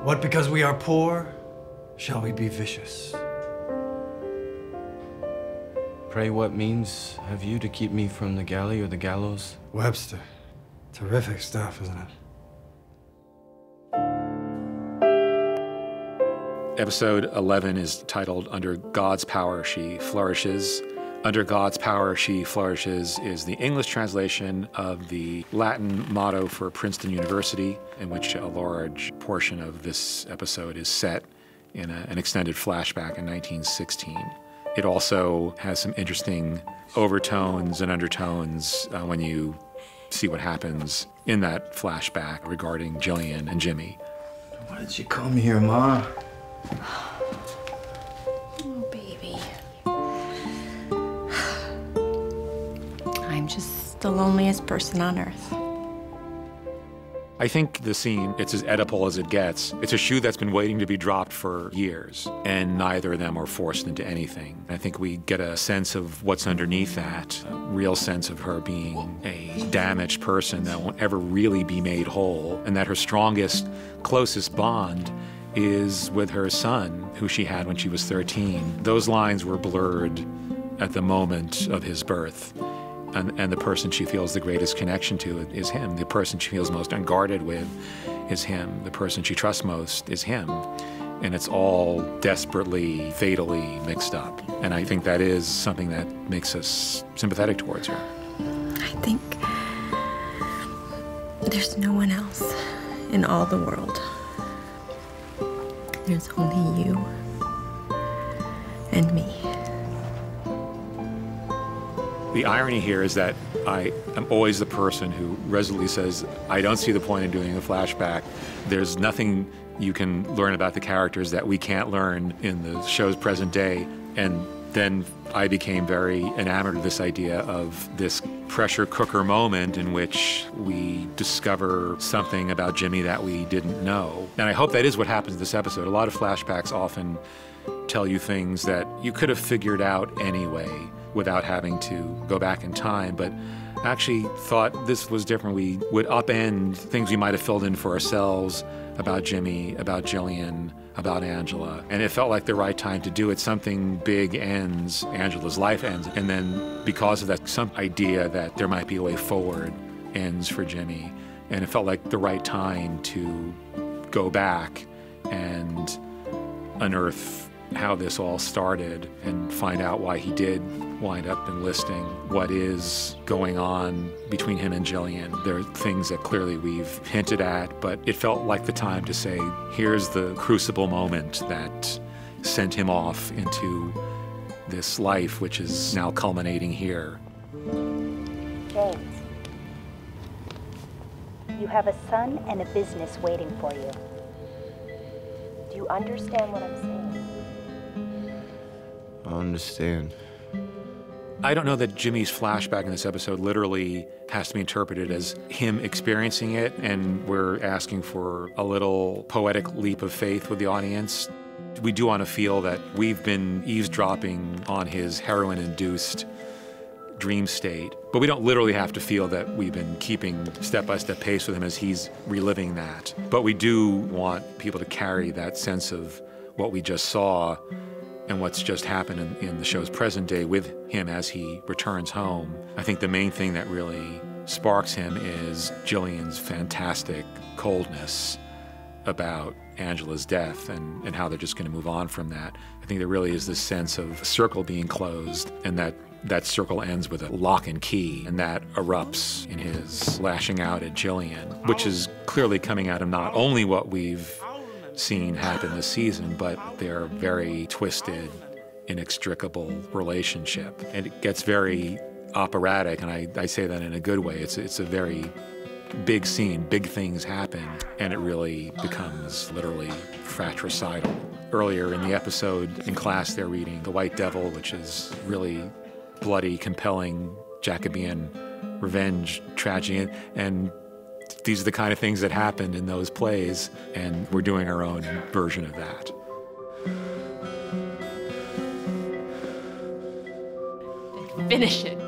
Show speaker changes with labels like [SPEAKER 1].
[SPEAKER 1] What, because we are poor, shall we be vicious?
[SPEAKER 2] Pray, what means have you to keep me from the galley or the gallows?
[SPEAKER 1] Webster. Terrific stuff, isn't it?
[SPEAKER 3] Episode 11 is titled Under God's Power She Flourishes. Under God's Power She Flourishes is the English translation of the Latin motto for Princeton University, in which a large portion of this episode is set in an extended flashback in 1916. It also has some interesting overtones and undertones when you see what happens in that flashback regarding Jillian and Jimmy.
[SPEAKER 1] Why did you come here, Ma?
[SPEAKER 4] Oh, baby. I'm just the loneliest person on earth.
[SPEAKER 3] I think the scene, it's as Oedipal as it gets. It's a shoe that's been waiting to be dropped for years, and neither of them are forced into anything. I think we get a sense of what's underneath that, a real sense of her being a damaged person that won't ever really be made whole, and that her strongest, closest bond is with her son, who she had when she was 13. Those lines were blurred at the moment of his birth. And the person she feels the greatest connection to is him. The person she feels most unguarded with is him. The person she trusts most is him. And it's all desperately, fatally mixed up. And I think that is something that makes us sympathetic towards her.
[SPEAKER 4] I think there's no one else in all the world. There's only you and me.
[SPEAKER 3] The irony here is that I am always the person who resolutely says, I don't see the point in doing a flashback. There's nothing you can learn about the characters that we can't learn in the show's present day. And then I became very enamored of this idea of this pressure cooker moment in which we discover something about Jimmy that we didn't know. And I hope that is what happens in this episode. A lot of flashbacks often tell you things that you could have figured out anyway without having to go back in time, but I actually thought this was different. We would upend things we might have filled in for ourselves about Jimmy, about Jillian, about Angela, and it felt like the right time to do it. Something big ends, Angela's life ends, and then because of that, some idea that there might be a way forward ends for Jimmy, and it felt like the right time to go back and unearth how this all started and find out why he did wind up enlisting, what is going on between him and Jillian. There are things that clearly we've hinted at, but it felt like the time to say, here's the crucible moment that sent him off into this life, which is now culminating here.
[SPEAKER 5] James, you have a son and a business waiting for you. Do you understand what I'm saying?
[SPEAKER 2] I understand.
[SPEAKER 3] I don't know that Jimmy's flashback in this episode literally has to be interpreted as him experiencing it, and we're asking for a little poetic leap of faith with the audience. We do want to feel that we've been eavesdropping on his heroin-induced dream state, but we don't literally have to feel that we've been keeping step-by-step pace with him as he's reliving that. But we do want people to carry that sense of what we just saw and what's just happened in the show's present day with him as he returns home. I think the main thing that really sparks him is Jillian's fantastic coldness about Angela's death and how they're just going to move on from that. I think there really is this sense of a circle being closed, and that circle ends with a lock and key, and that erupts in his lashing out at Jillian, which is clearly coming out of not only what we've seen happen this season, but their very twisted, inextricable relationship. And it gets very operatic, and I say that in a good way. It's a very big scene, big things happen, and it really becomes literally fratricidal. Earlier in the episode, in class, they're reading The White Devil, which is really bloody, compelling Jacobean revenge tragedy, and these are the kind of things that happened in those plays, and we're doing our own version of that.
[SPEAKER 6] Finish it.